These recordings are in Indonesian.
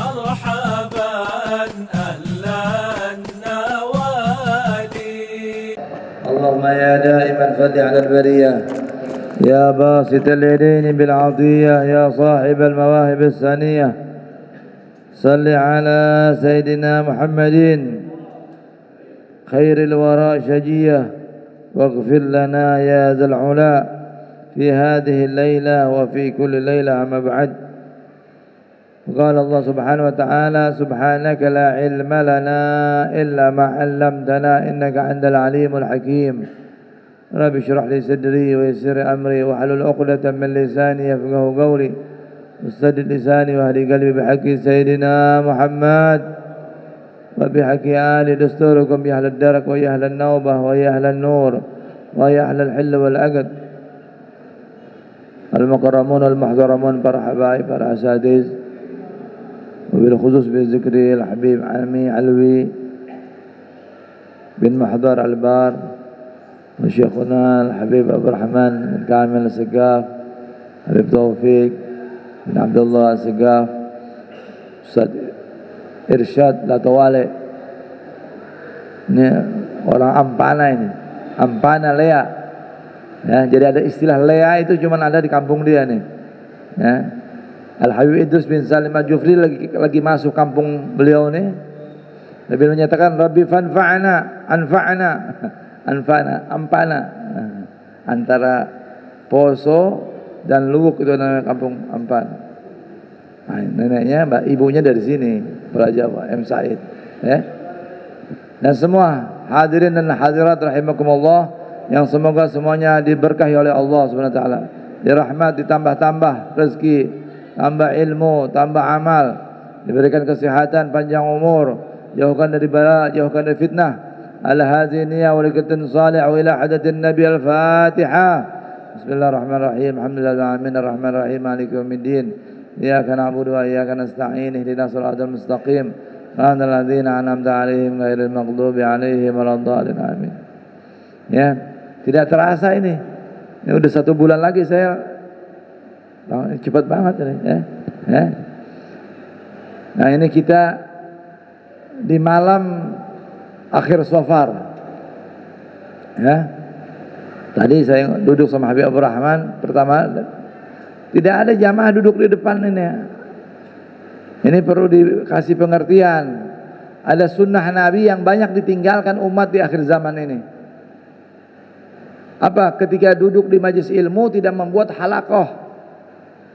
مرحبا أهلا النوادي. اللهم يا دائما فضل على البرية، يا باسط اليدين بالعطية، يا صاحب المواهب الثانية، صل على سيدنا محمد خير الوراء شجية، واغفر لنا يا ذا العلا في هذه الليلة وفي كل ليلة. أما بعد، قال الله سبحانه وتعالى: سبحانك لا علم لنا إلا ما علمتنا إنك أنت العليم الحكيم. رب اشرح لي صدري ويسر أمري واحلل عقدة من لساني يفقهوا قولي واستدد لساني واهدي قلبي بحق سيدنا محمد وبحق آل دستوركم يا أهل الدرك ويا أهل النوبة ويا أهل النور ويا أهل الحل والعقد المكرمون المحترمون para habaib para asatiz, وبالخصوص بذكر الحبيب عمي علوي بن محضر البار وشيخنا الحبيب عبد الرحمن بن كامل السقاف، حبيب توفيق بن عبد الله السقاف، Ustaz Irsyad Latawale. Ini orang Ampana ini, Ampana Lea. Ya, jadi ada istilah Lea itu cuma ada di kampung dia nih. Ya. Al-Habib Idrus bin Salim Al-Jufri lagi masuk kampung beliau nih. Nabi menyatakan Rabbi fanfa'ana, anfa'ana, anfa'ana, Ampana. Antara Poso dan Luwuk itu namanya kampung Ampana. Nah, neneknya, ibunya dari sini, Pulau Jawa, M. Said. Ya. Dan semua hadirin dan hadirat rahimakumullah, yang semoga semuanya diberkahi oleh Allah Subhanahu wa taala. Dirahmat, ditambah-tambah rezeki, tambah ilmu, tambah amal, diberikan kesehatan, panjang umur, jauhkan dari bala, jauhkan dari fitnah. Ala hadhihi niyya wa likatin salih wa ila hadatin nabi al-Fatihah. Bismillahirrahmanirrahim. Alhamdulillahil alamin arrahmanir rahim maliki yaumiddin. Iyyaka na'budu wa iyyaka nasta'in. Ihdinas siratal mustaqim. Shiratal ladzina an'amta 'alaihim ghairil maghdubi 'alaihim waladdallin. Amin. Ya, tidak terasa ini. Ini udah 1 bulan lagi saya. Cepat banget ini, ya. Ya. Nah, ini kita di malam akhir Safar. Ya. Tadi saya duduk sama Habib Abdul Rahman pertama. Tidak ada jamaah duduk di depan ini ya. Ini perlu dikasih pengertian. Ada sunnah Nabi yang banyak ditinggalkan umat di akhir zaman ini. Apa? Ketika duduk di majelis ilmu tidak membuat halaqah.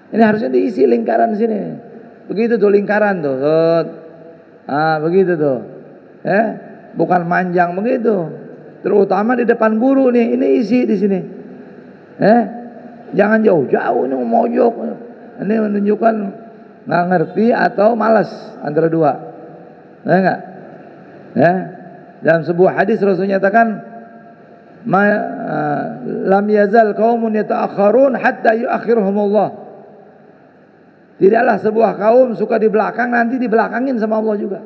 Ini harusnya diisi lingkaran sini. Begitu tuh lingkaran tuh. Begitu tuh. Bukan manjang begitu. Terutama di depan guru nih. Ini isi di sini. Jangan jauh-jauh ini mojok. Ini menunjukkan nggak ngerti atau malas, antara dua. Enggak? Ya. Dalam sebuah hadis Rasul nyatakan, lam yazal qaumun yata'akhkharun hatta yu'akhirhumullah. Tidaklah sebuah kaum suka di belakang, nanti dibelakangin sama Allah juga.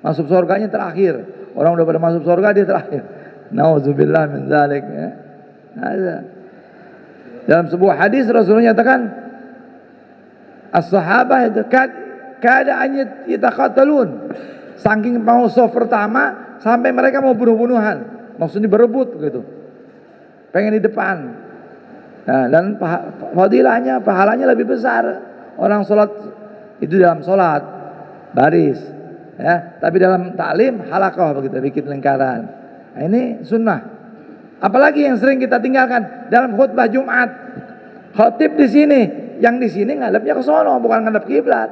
Masuk surganya terakhir. Orang udah pada masuk surga, dia terakhir. Nauzubillah min dzalik, ya. Ada. Dalam sebuah hadis Rasulullah nyatakan as-sahabah itu keadaan yataqatalun, saking mau soft pertama sampai mereka mau bunuh-bunuhan, maksudnya berebut gitu, pengen di depan. Nah, dan fadilahnya, pahalanya lebih besar orang sholat itu dalam sholat baris, ya. Tapi dalam taklim halaqah begitu, bikin lingkaran. Nah, ini sunnah. Apalagi yang sering kita tinggalkan dalam khutbah Jumat. Khatib di sini, yang di sini ngadepnya ke sono, bukan ngadep kiblat.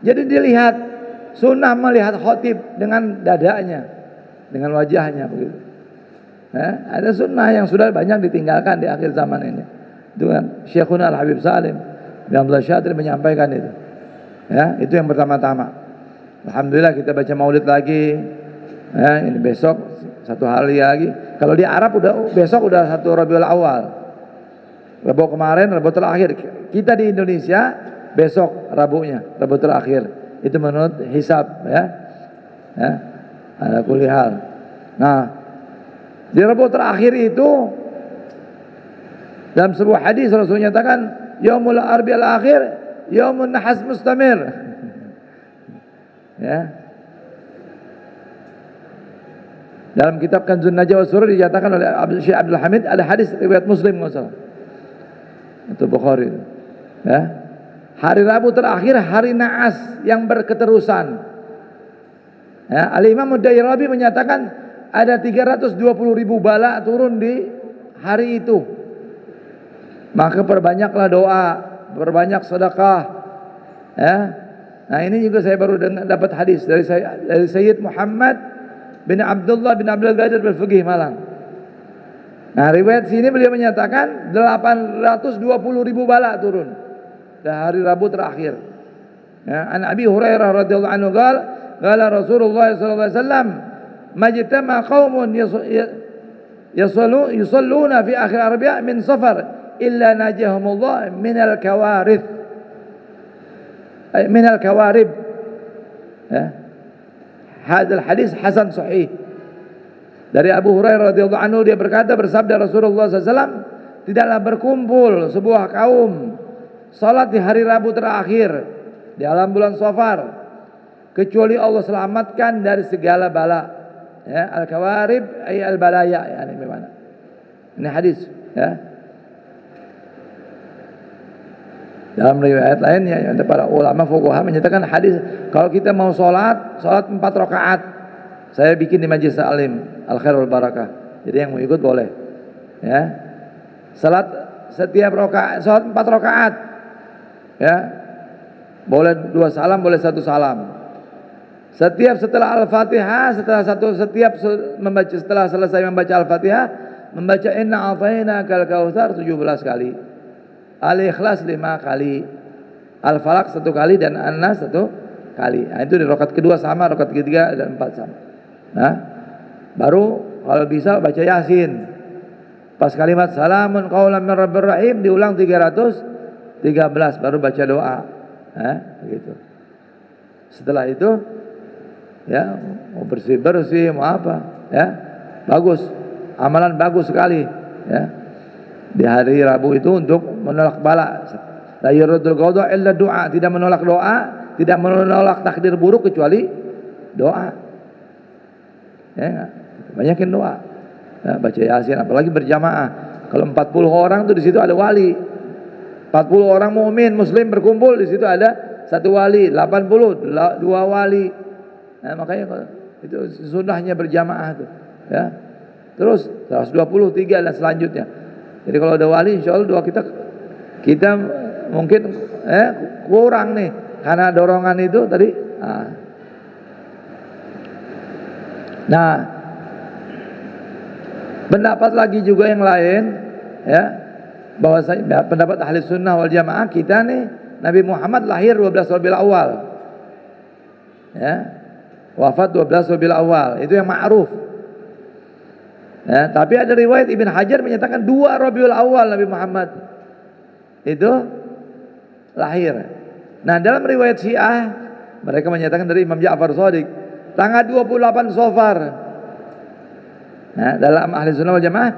Jadi dilihat sunnah melihat khatib dengan dadanya, dengan wajahnya begitu. Ada sunnah yang sudah banyak ditinggalkan di akhir zaman ini. Itu kan Syekhuna Al-Habib Salim bin Abdullah Syatri menyampaikan itu. Ya, itu yang pertama-tama. Alhamdulillah kita baca maulid lagi. Ya, ini besok 1 hari lagi. Kalau di Arab besok udah 1 Rabiul Awal. Rabu kemarin, Rabu terakhir. Kita di Indonesia besok Rabunya, Rabu terakhir. Itu menurut hisab, ya. Ya. Ada kulihal. Nah, di Rabu terakhir itu dalam sebuah hadis Rasul nyatakan yaumul arbi'al akhir yaumun nahas mustamir. Ya. Dalam kitab Kanzun Najwa Surur dinyatakan oleh Syekh Abdul Hamid, ada hadis riwayat Muslim nggak salah. Itu Bukhari. Ya. Hari Rabu terakhir hari naas yang berketerusan. Ya, Al-Imam Ad-Dairabi menyatakan ada 320.000 bala turun di hari itu. Maka perbanyaklah doa, perbanyak sedekah. Ya. Nah, ini juga saya baru dapat hadis dari Sayyid Muhammad bin Abdullah bin Abdul Qadir Al-Fuqih Malang. Nah, riwayat sini beliau menyatakan 820.000 bala turun di hari Rabu terakhir. Ya, an Abi Hurairah radhiyallahu anhu qala Rasulullah sallallahu alaihi wasallam majtama qaumun yusalluna fi akhir arba'a min safar illa najahumullah min al-kawarith min al-kawarib. Ya. Hadal hadis hasan sahih. Dari Abu Hurairah radhiyallahu anhu, dia berkata, bersabda Rasulullah SAW, tidaklah berkumpul sebuah kaum salat di hari Rabu terakhir di dalam bulan Safar kecuali Allah selamatkan dari segala bala. Ya, al-kawarib ay al-balaya, yani bagaimana? Ini hadis, ya. Dalam riwayat lain ya, para ulama fuqaha menyatakan hadis kalau kita mau salat 4 rakaat. Saya bikin di Majlis Alim Al Khair wal Barakah. Jadi yang mau ikut boleh. Ya. Salat setiap rakaat, salat 4 rakaat. Ya. Boleh 2 salam, boleh 1 salam. Setelah Al-Fatihah, setelah selesai membaca Al-Fatihah, membaca inna a'tainakal kautsar 17 kali. Al-Ikhlas 5 kali, Al-Falaq 1 kali, dan An-Nas 1 kali. Nah, itu di rakaat kedua sama, rakaat ketiga dan 4 sama. Nah, baru kalau bisa baca Yasin. Pas kalimat salamun qaulan min rabbir rahim diulang 313, baru baca doa. Begitu. Setelah itu ya, mau bersih-bersih, mau apa, ya. Bagus. Amalan bagus sekali, ya. Di hari Rabu itu untuk menolak bala. La yuradul qada illa doa, tidak menolak doa, tidak menolak takdir buruk kecuali doa. Ya, banyakin doa. Ya, baca Yasin, apalagi berjamaah. Kalau 40 orang tuh di situ ada wali. 40 orang mukmin muslim berkumpul, di situ ada 1 wali, 80 2 wali. Nah, makanya itu sunnahnya berjamaah tuh, ya. Terus 123 dan selanjutnya. Jadi kalau ada wali, insya Allah doa kita mungkin kurang nih karena dorongan itu tadi. Nah, pendapat lagi juga yang lain, ya, bahwa pendapat ahli sunnah wal jamaah kita nih, Nabi Muhammad lahir 12 Rabiul Awal, ya, wafat 12 Rabiul Awal, itu yang ma'ruf. Ya, tapi ada riwayat Ibn Hajar menyatakan 2 Rabiul Awal Nabi Muhammad itu lahir. Nah, dalam riwayat Syiah mereka menyatakan dari Imam Ja'far Shadiq tanggal 28 Safar. Nah, dalam ahli sunnah wal jamaah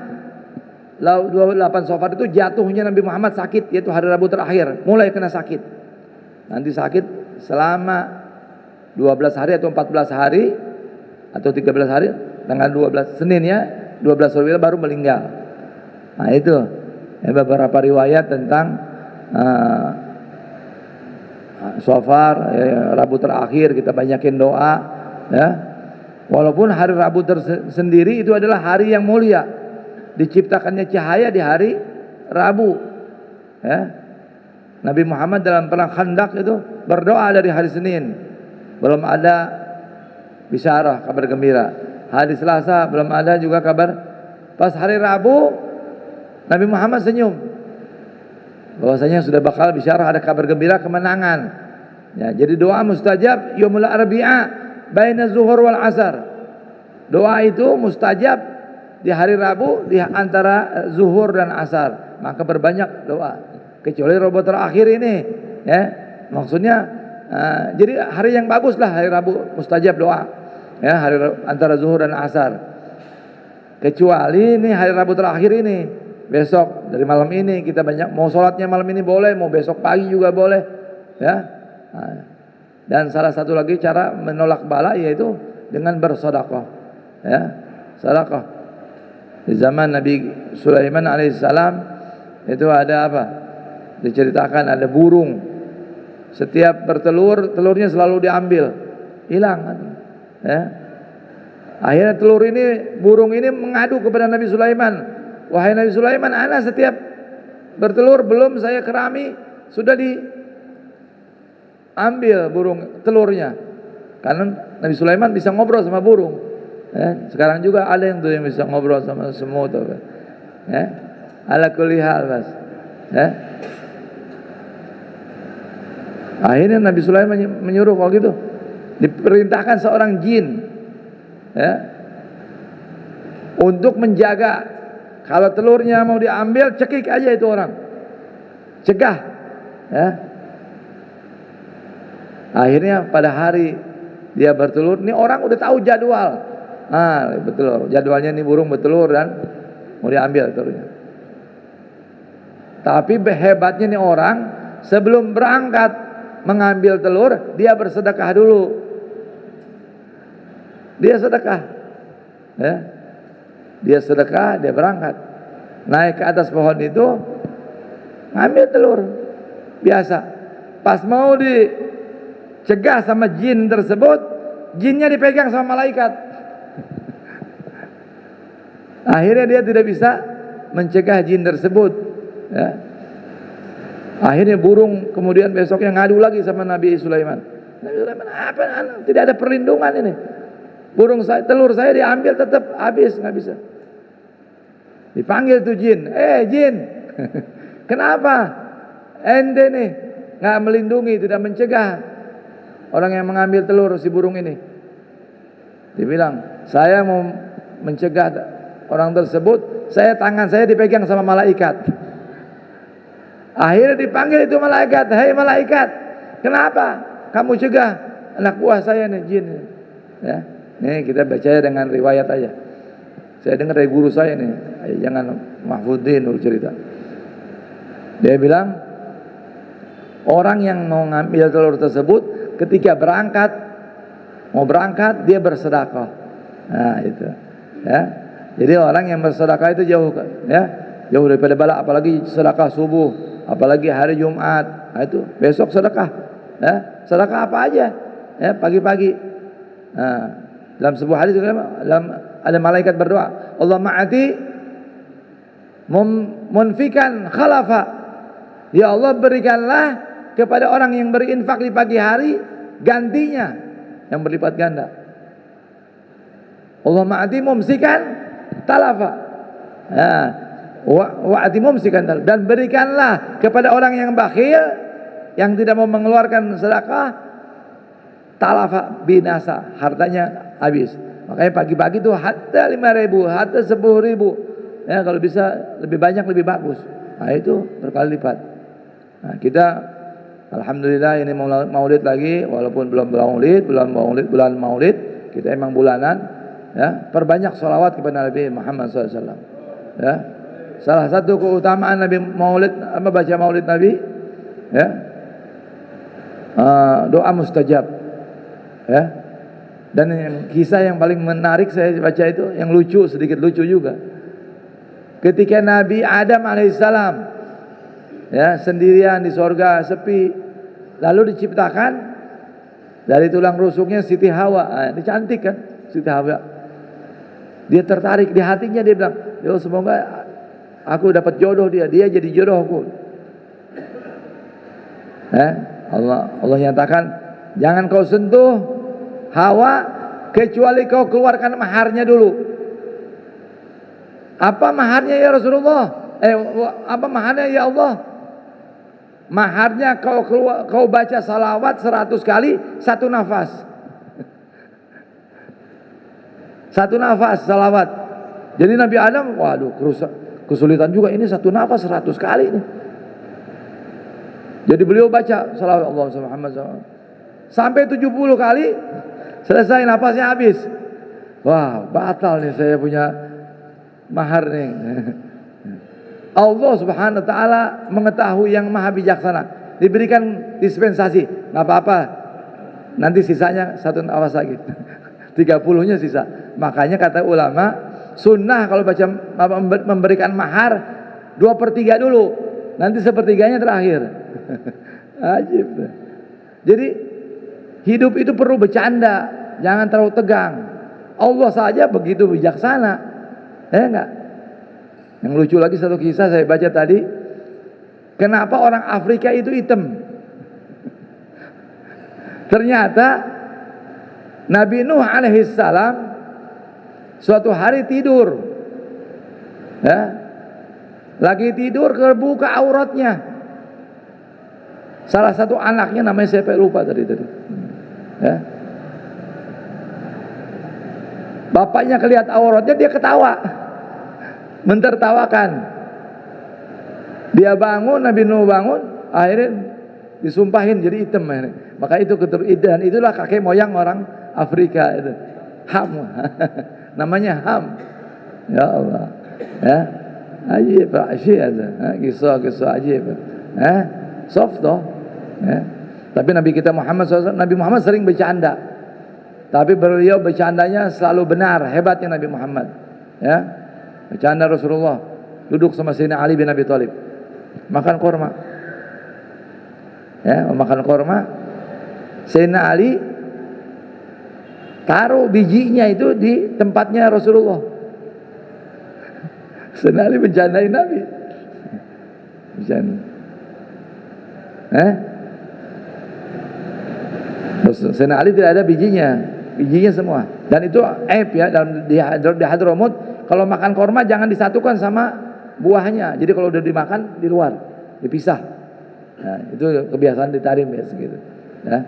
28 Safar itu jatuhnya Nabi Muhammad sakit, yaitu hari Rabu terakhir, mulai kena sakit. Nanti sakit selama 12 hari atau 14 hari atau 13 hari, tanggal 12 Senin ya, 12 Rabiul baru meninggal. Nah, itu ya, beberapa riwayat tentang Safar, ya, Rabu terakhir kita banyakin doa, ya. Walaupun hari Rabu sendiri itu adalah hari yang mulia, diciptakannya cahaya di hari Rabu, ya. Nabi Muhammad dalam perang Khandaq itu berdoa dari hari Senin, belum ada bisyarah, kabar gembira. Hari Selasa belum ada juga kabar. Pas hari Rabu Nabi Muhammad senyum, bahwasanya sudah bakal bisyarah, ada kabar gembira kemenangan. Ya, jadi doa mustajab yaumul arbi'a baina zuhur wal asar. Doa itu mustajab di hari Rabu di antara zuhur dan asar. Maka berbanyak doa. Kecuali Rabu terakhir ini, ya. Maksudnya jadi hari yang bagus lah hari Rabu mustajab doa. Ya, hari antara zuhur dan asar. Kecuali ini hari Rabu terakhir ini, besok dari malam ini kita banyak mau sholatnya malam ini boleh, mau besok pagi juga boleh, ya. Nah, Dan salah satu lagi cara menolak bala yaitu dengan bersedekah. Ya, sedekah. Di zaman Nabi Sulaiman alaihissalam itu ada apa? Diceritakan ada burung. Setiap bertelur, telurnya selalu diambil, hilang. Ya. Akhirnya telur ini, burung ini mengadu kepada Nabi Sulaiman. Wahai Nabi Sulaiman, ana setiap bertelur belum saya kerami sudah diambil burung telurnya. Karena Nabi Sulaiman bisa ngobrol sama burung. Ya, sekarang juga ada yang tuh yang bisa ngobrol sama semut. Ya, ala kulli hal, Mas. Ya. Akhirnya Nabi Sulaiman menyuruh kalau gitu, diperintahkan seorang jin, ya, untuk menjaga. Kalau telurnya mau diambil, cekik aja itu orang, cegah. Ya. Akhirnya pada hari dia bertelur, ini orang udah tahu jadwal. Betul, jadwalnya ini burung bertelur dan mau diambil telurnya. Tapi hebatnya nih orang, sebelum berangkat mengambil telur, dia bersedekah dulu. Dia sedekah, ya. Dia sedekah, dia berangkat, naik ke atas pohon itu, ngambil telur biasa. Pas mau dicegah sama jin tersebut, jinnya dipegang sama malaikat. Akhirnya dia tidak bisa mencegah jin tersebut, ya. Akhirnya burung kemudian besoknya ngadu lagi sama Nabi Sulaiman. Nabi Sulaiman, apa? Tidak ada perlindungan ini. Burung saya, telur saya diambil tetap habis, nggak bisa. Dipanggil tuh jin, jin, kenapa ente nih nggak melindungi, tidak mencegah orang yang mengambil telur si burung ini? Dibilang, saya mau mencegah orang tersebut, tangan saya dipegang sama malaikat. Akhirnya dipanggil itu malaikat, hei malaikat, kenapa kamu cegah anak buah saya nih jin? Ya, nih kita baca dengan riwayat aja. Saya dengar dari guru saya nih, jangan Mahfuddin dulu cerita. Dia bilang, orang yang mau ngambil telur tersebut ketika mau berangkat dia bersedekah. Nah itu, ya. Jadi orang yang bersedekah itu jauh, ya, jauh daripada bala, apalagi sedekah subuh, apalagi hari Jumat. Nah, itu besok sedekah, ya, sedekah apa aja, ya, pagi-pagi. Nah, dalam sebuah hadis ada malaikat berdoa, Allah ma'ati munfikan khalafa, ya Allah berikanlah kepada orang yang berinfak di pagi hari gantinya yang berlipat ganda. Allah ma'ati mumsikan talafa, wa'ati mumsikan talafa, dan berikanlah kepada orang yang bakhil, yang tidak mau mengeluarkan sedekah, talafa, binasa, hartanya habis. Makanya pagi-pagi itu hatta 5.000, hatta 10.000. Ya, kalau bisa lebih banyak lebih bagus. Nah itu berkali lipat. Nah kita alhamdulillah ini maulid lagi, walaupun belum bulan maulid, kita emang bulanan, ya, perbanyak sholawat kepada Nabi Muhammad SAW. Ya, salah satu keutamaan Nabi maulid, baca maulid Nabi, ya, doa mustajab, ya. Dan kisah yang paling menarik saya baca itu yang lucu, sedikit lucu juga. Ketika Nabi Adam alaihissalam, ya, sendirian di sorga sepi, lalu diciptakan dari tulang rusuknya Siti Hawa. Ini cantik kan Siti Hawa. Dia tertarik di hatinya, dia bilang, ya semoga aku dapat jodoh dia jadi jodohku. Allah nyatakan, jangan kau sentuh Hawa kecuali kau keluarkan maharnya dulu. Apa maharnya ya Rasulullah? Apa maharnya ya Allah? Maharnya kau baca salawat 100 kali satu nafas. Satu nafas salawat. Jadi Nabi Adam, waduh, kesulitan juga ini satu nafas 100 kali ini. Jadi beliau baca salawat Allah Muhammad SAW sampai 70 kali. Selesai, napasnya habis. Wah, batal nih saya punya mahar nih. Allah Subhanahu wa taala mengetahui, yang maha bijaksana. Diberikan dispensasi, nggak apa-apa. nanti sisanya satu nafas lagi. 30-nya sisa. Makanya kata ulama, sunnah kalau baca memberikan mahar 2/3 dulu, nanti 1/3-nya terakhir. Ajib. Jadi hidup itu perlu bercanda, jangan terlalu tegang. Allah saja begitu bijaksana, ya enggak? Yang lucu lagi satu kisah saya baca tadi, kenapa orang Afrika itu hitam? Ternyata Nabi Nuh alaihissalam suatu hari tidur, ya, lagi tidur kebuka auratnya. Salah satu anaknya namanya siapa lupa tadi, ya. Bapaknya kelihatan auratnya, dia ketawa, mentertawakan. Dia bangun, Nabi Nuh bangun, akhirnya disumpahin jadi hitam. Maka itu dan itulah kakek moyang orang Afrika itu, Ham. Namanya Ham. Ya Allah, ya, ajib, asyik ada, kisah-kisah ajib, soft toh, ya. Tapi Nabi kita Muhammad SAW, Nabi Muhammad sering bercanda, tapi beliau bercandanya selalu benar. Hebatnya Nabi Muhammad, ya. Bercanda Rasulullah duduk sama Sayyidina Ali bin Abi Thalib makan korma, ya, makan korma. Sayyidina Ali taruh bijinya itu di tempatnya Rasulullah. Sayyidina Ali bercandain Nabi. Bercanda. Sayyidina Ali tidak ada bijinya semua. Dan itu aib ya, dalam di Hadramut kalau makan korma jangan disatukan sama buahnya. Jadi kalau udah dimakan di luar, dipisah. Nah, itu kebiasaan di Tarim ya segitu. Ya.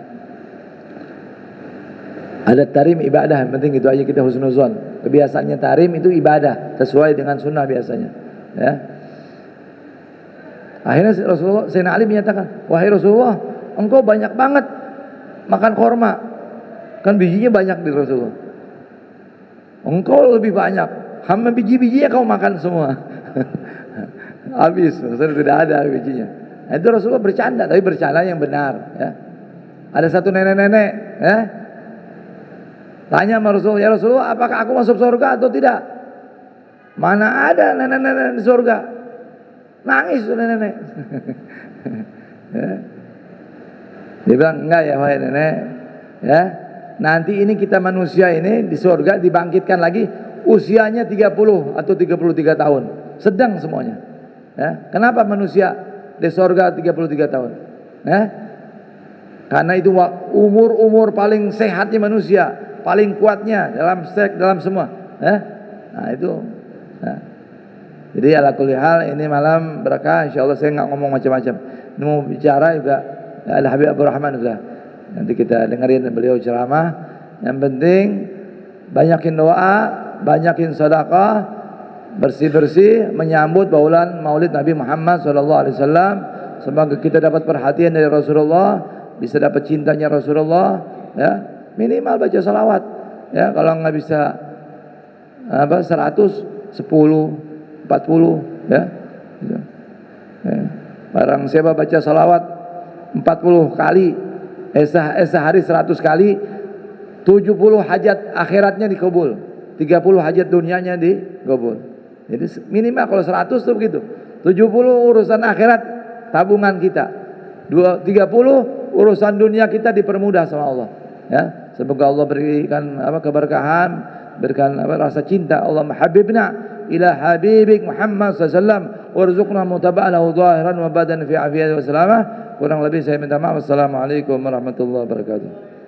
Ada Tarim ibadah, yang penting itu aja kita husnuzon. Kebiasaannya Tarim itu ibadah sesuai dengan sunnah biasanya. Ya. Akhirnya Rasulullah, Sayyidina Ali menyatakan, wahai Rasulullah, engkau banyak banget makan korma, kan bijinya banyak di Rasulullah. Engkau lebih banyak, hamba biji-bijinya kau makan semua. Habis, Rasulullah tidak ada bijinya. Nah, itu Rasulullah bercanda, tapi bercanda yang benar. Ya. Ada satu nenek-nenek, ya, tanya sama Rasulullah, ya Rasulullah, apakah aku masuk surga atau tidak? Mana ada nenek-nenek di surga? Nangis tuh nenek-nenek. Ya. Dia bilang, enggak ya wahai nenek, ya, nanti ini kita manusia ini di surga dibangkitkan lagi, usianya 30 atau 33 tahun, sedang semuanya. Ya. Kenapa manusia di surga 33 tahun? Ya. Karena itu umur paling sehatnya manusia, paling kuatnya dalam seks, dalam semua. Ya. Nah itu. Nah. Jadi ala kulli hal ini malam berkah, insyaallah saya nggak ngomong macam-macam. Ini mau bicara juga Al Habib Abdul Rahman sudah. Nanti kita dengerin beliau ceramah. Yang penting banyakin doa, banyakin sedekah, bersih-bersih menyambut bulan Maulid Nabi Muhammad SAW. Semoga kita dapat perhatian dari Rasulullah, bisa dapat cintanya Rasulullah, ya. Minimal baca salawat. Ya, kalau nggak bisa 100, 10, 40, ya. Ya. Barang siapa baca salawat 40 kali, sehari 100 kali, 70 hajat akhiratnya dikabul, 30 hajat dunianya dikabul. Jadi minimal kalau 100 tuh begitu. 70 urusan akhirat tabungan kita. 30 urusan dunia kita dipermudah sama Allah. Ya, semoga Allah berikan keberkahan, berikan rasa cinta. Allahumma habibna ila habibik Muhammad sallallahu warzuqna mutaba'ahu zahiran wa badan fi afiyati wa salamah. Kurang lebih saya minta maaf. Assalamualaikum warahmatullahi wabarakatuh.